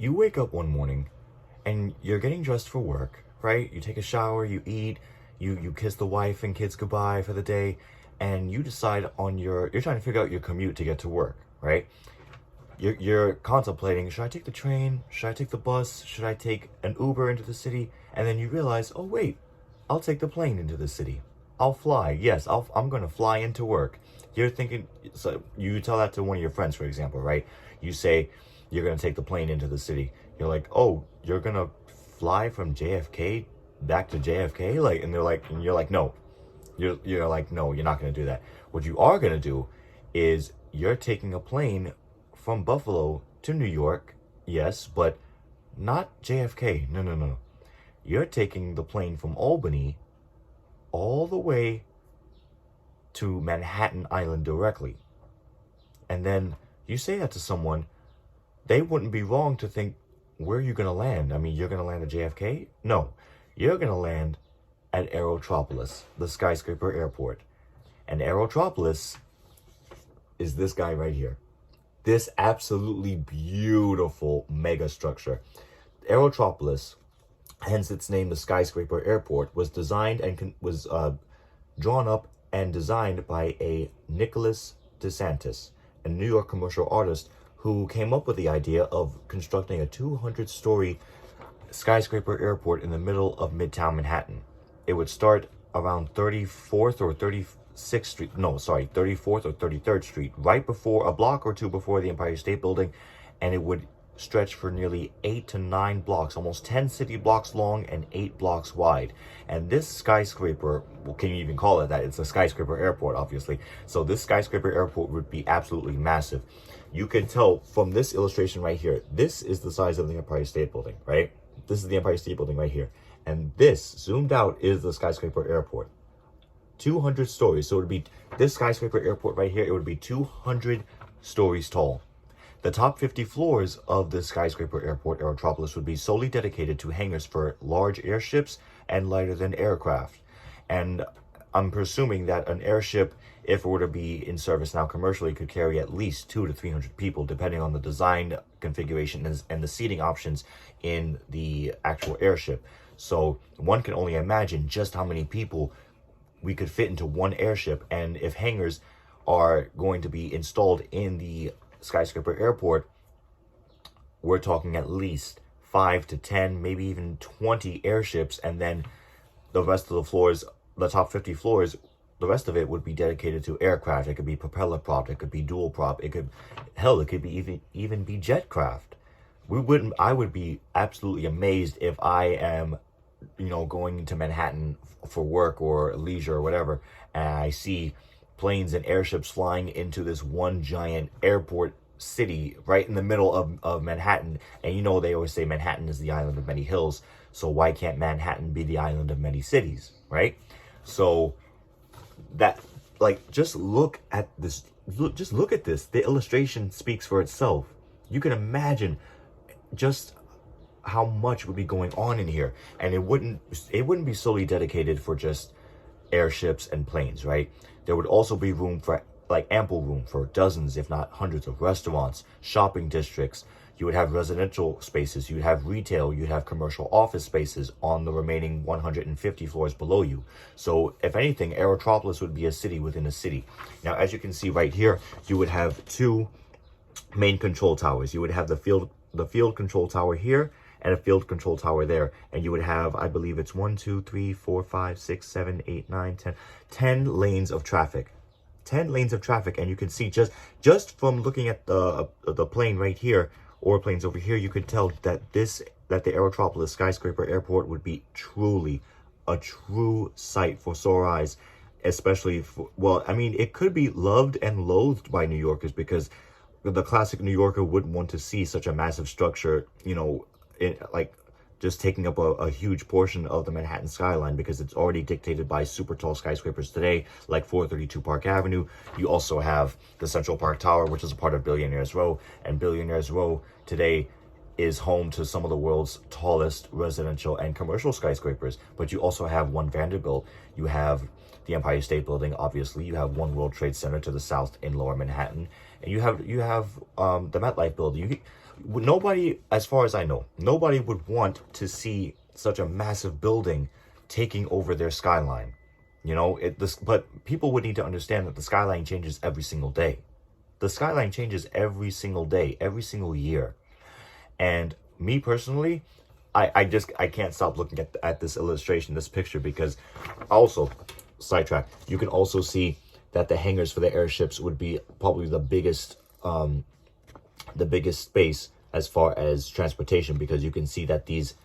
you wake up one morning and you're getting dressed for work, right? You take a shower, you eat, you kiss the wife and kids goodbye for the day, and you decide on you're trying to figure out your commute to get to work, right? You're contemplating, should I take the train? Should I take the bus? Should I take an Uber into the city? And then you realize, oh wait, I'll take the plane into the city. I'll fly. Yes, I'm going to fly into work. You're thinking, so you tell that to one of your friends, for example, right? You say you're going to take the plane into the city. You're like, oh, you're going to fly from JFK back to JFK? Like, and you're like, no. You're like, no, you're not going to do that. What you are going to do is you're taking a plane from Buffalo to New York. Yes, but not JFK. No, no, no. You're taking the plane from Albany all the way to Manhattan Island directly. And then you say that to someone, they wouldn't be wrong to think, where are you going to land? I mean, you're going to land at JFK? No, you're going to land at Aerotropolis, the skyscraper airport. And Aerotropolis is this guy right here. This absolutely beautiful mega structure. Aerotropolis, hence its name, the skyscraper airport, was designed and was drawn up and designed by a Nicholas DeSantis, a New York commercial artist who came up with the idea of constructing a 200-story skyscraper airport in the middle of Midtown Manhattan. It would start around 34th or 36th Street, no, sorry, 34th or 33rd Street, right before, a block or two before the Empire State Building, and it would stretch for nearly 8 to 9 blocks, almost 10 city blocks long and 8 blocks wide. And this skyscraper, well, can you even call it that? It's a skyscraper airport, obviously. So this skyscraper airport would be absolutely massive. You can tell from this illustration right here, this is the size of the Empire State Building, right? This is the Empire State Building right here. And this, zoomed out, is the skyscraper airport. 200 stories. So it would be, this skyscraper airport right here, it would be 200 stories tall. The top 50 floors of the skyscraper airport, Aerotropolis, would be solely dedicated to hangars for large airships and lighter than aircraft. And I'm presuming that an airship, if it were to be in service now commercially, could carry at least 200 to 300 people, depending on the design configuration and the seating options in the actual airship. So one can only imagine just how many people we could fit into one airship. And if hangars are going to be installed in the skyscraper airport, we're talking at least 5 to 10, maybe even 20 airships, and then the rest of the floors, the top 50 floors, the rest of it would be dedicated to aircraft. It could be propeller prop, it could be dual prop, it could be even be jetcraft. I would be absolutely amazed if I am, going to Manhattan for work or leisure or whatever, and I see planes and airships flying into this one giant airport city right in the middle of Manhattan. And they always say Manhattan is the island of many hills. So why can't Manhattan be the island of many cities, right? So that, just look at this. Just look at this. The illustration speaks for itself. You can imagine just how much would be going on in here. And it wouldn't be solely dedicated for just airships and planes, right? There would also be room for, ample room for dozens, if not hundreds of restaurants, shopping districts. You would have residential spaces, you'd have retail, you'd have commercial office spaces on the remaining 150 floors below you. So if anything, Aerotropolis would be a city within a city. Now, as you can see right here, you would have 2 main control towers. You would have the field control tower here and a field control tower there. And you would have, I believe it's 1, 2, 3, 4, 5, 6, 7, 8, 9, 10 lanes of traffic. 10 lanes of traffic. And you can see just from looking at the plane right here, or planes over here, you could tell that the Aerotropolis skyscraper airport would be truly a true sight for sore eyes, especially it could be loved and loathed by New Yorkers, because the classic New Yorker wouldn't want to see such a massive structure, just taking up a huge portion of the Manhattan skyline, because it's already dictated by super tall skyscrapers today, like 432 Park Avenue. You also have the Central Park Tower, which is a part of Billionaires Row, and Billionaires Row today is home to some of the world's tallest residential and commercial skyscrapers. But you also have One Vanderbilt, you have the Empire State Building, obviously, you have One World Trade Center to the south in Lower Manhattan, and you have the MetLife Building. Nobody, as far as I know, nobody would want to see such a massive building taking over their skyline. But people would need to understand that the skyline changes every single day. The skyline changes every single day, every single year. And me personally, I can't stop looking at this illustration, this picture, because also, sidetrack, you can also see that the hangars for the airships would be probably the biggest space as far as transportation, because you can see that these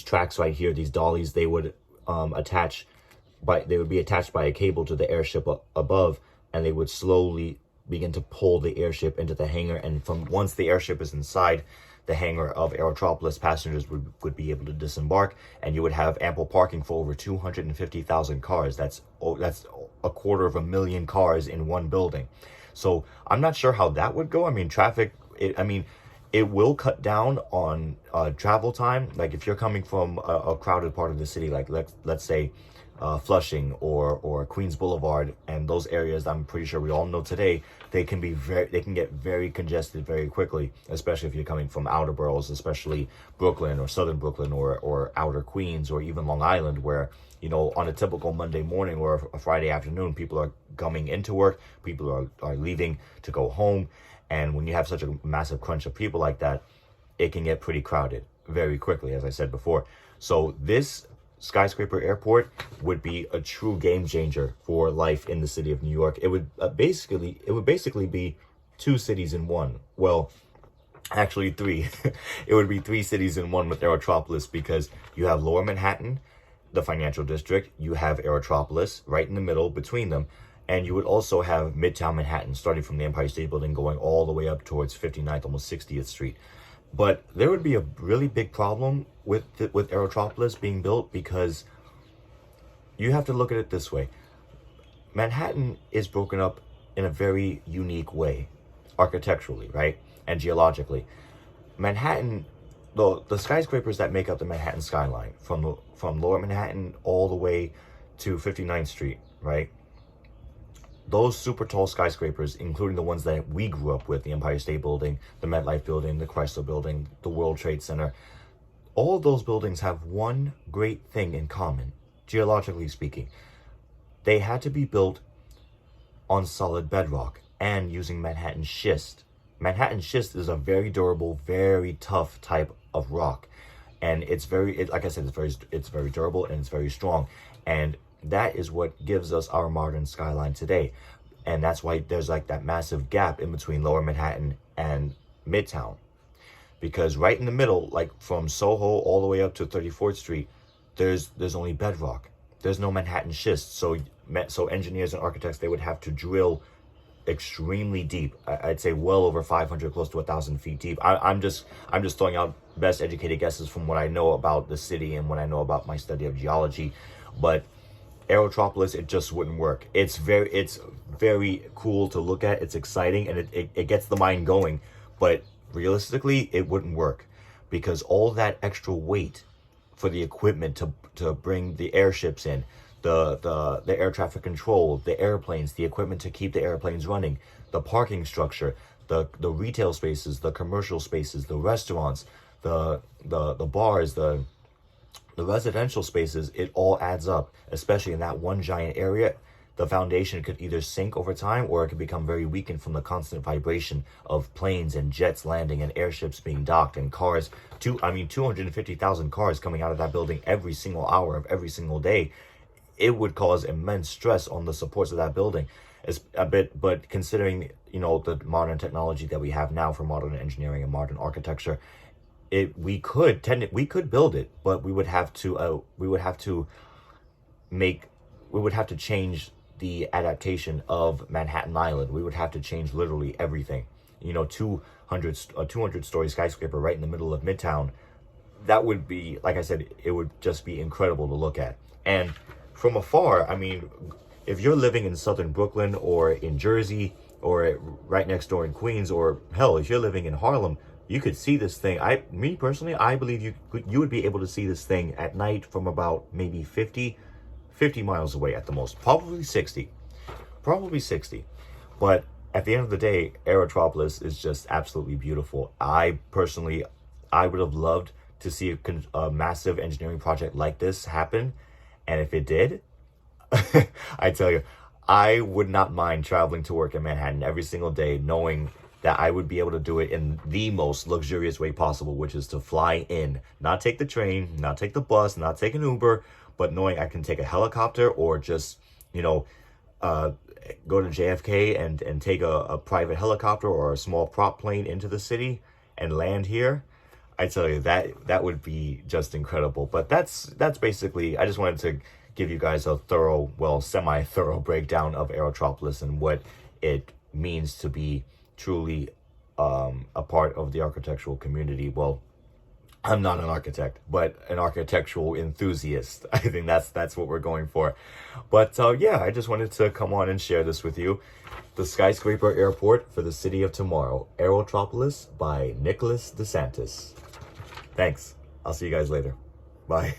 tracks right here, these dollies, they would be attached by a cable to the airship above, and they would slowly begin to pull the airship into the hangar. And from once the airship is inside the hangar of Aerotropolis, passengers would be able to disembark, and you would have ample parking for over 250,000 cars. That's 250,000 cars in one building. So I'm not sure how that would go. I mean, it will cut down on travel time. Like if you're coming from a crowded part of the city, like let's say Flushing or Queens Boulevard, and those areas, I'm pretty sure we all know today, they can get very congested very quickly, especially if you're coming from outer boroughs, especially Brooklyn or Southern Brooklyn or outer Queens or even Long Island, where on a typical Monday morning or a Friday afternoon, people are coming into work, people are leaving to go home, and when you have such a massive crunch of people like that, it can get pretty crowded very quickly, as I said before. So this skyscraper airport would be a true game changer for life in the city of New York. It would basically be two cities in one. Well, actually three. It would be three cities in one with Aerotropolis, because you have Lower Manhattan, the financial district, you have Aerotropolis right in the middle between them, and you would also have Midtown Manhattan, starting from the Empire State Building going all the way up towards 59th, almost 60th Street. But there would be a really big problem with Aerotropolis being built, because you have to look at it this way. Manhattan is broken up in a very unique way, architecturally, right? And geologically. Manhattan, the skyscrapers that make up the Manhattan skyline, from Lower Manhattan all the way to 59th Street, right? Those super tall skyscrapers, including the ones that we grew up with, the Empire State Building, the MetLife Building, the Chrysler Building, the World Trade Center, all of those buildings have one great thing in common, geologically speaking. They had to be built on solid bedrock and using Manhattan schist. Manhattan schist is a very durable, very tough type of rock. And like I said, it's very durable and it's very strong. And that is what gives us our modern skyline today. And that's why there's like that massive gap in between Lower Manhattan and Midtown. Because right in the middle, like from Soho all the way up to 34th Street, there's only bedrock. There's no Manhattan schist. So engineers and architects, they would have to drill extremely deep. I'd say well over 500, close to 1,000 feet deep. I'm just throwing out best educated guesses from what I know about the city and what I know about my study of geology. But Aerotropolis, it just wouldn't work. It's very cool to look at. It's exciting, and it gets the mind going. But realistically, it wouldn't work, because all that extra weight for the equipment to bring the airships in, the air traffic control, the airplanes, the equipment to keep the airplanes running, the parking structure, the retail spaces, the commercial spaces, the restaurants, the bars, the residential spaces, it all adds up, especially in that one giant area. The foundation could either sink over time, or it could become very weakened from the constant vibration of planes and jets landing and airships being docked and cars. 250,000 cars coming out of that building every single hour of every single day. It would cause immense stress on the supports of that building. But considering, the modern technology that we have now for modern engineering and modern architecture, we could build it, but we would have to change the adaptation of Manhattan Island. We would have to change literally everything. 200-story skyscraper right in the middle of Midtown. That would be, like I said, it would just be incredible to look at. And from afar, if you're living in Southern Brooklyn or in Jersey or right next door in Queens, or hell, if you're living in Harlem, you could see this thing. Me personally, I believe you would be able to see this thing at night from about maybe 50 miles away at the most, probably 60. But at the end of the day, Aerotropolis is just absolutely beautiful. I personally, I would have loved to see a massive engineering project like this happen. And if it did, I tell you, I would not mind traveling to work in Manhattan every single day, knowing that I would be able to do it in the most luxurious way possible, which is to fly in, not take the train, not take the bus, not take an Uber, but knowing I can take a helicopter or just, you know, go to JFK and take a private helicopter or a small prop plane into the city and land here. I tell you, that would be just incredible. But that's basically, I just wanted to give you guys a thorough, well, semi-thorough breakdown of Aerotropolis and what it means to be truly a part of the architectural community. Well, I'm not an architect, but an architectural enthusiast. I think that's what we're going for. But yeah, I just wanted to come on and share this with you. The Skyscraper Airport for the City of Tomorrow, Aerotropolis by Nicholas DeSantis. Thanks. I'll see you guys later. Bye.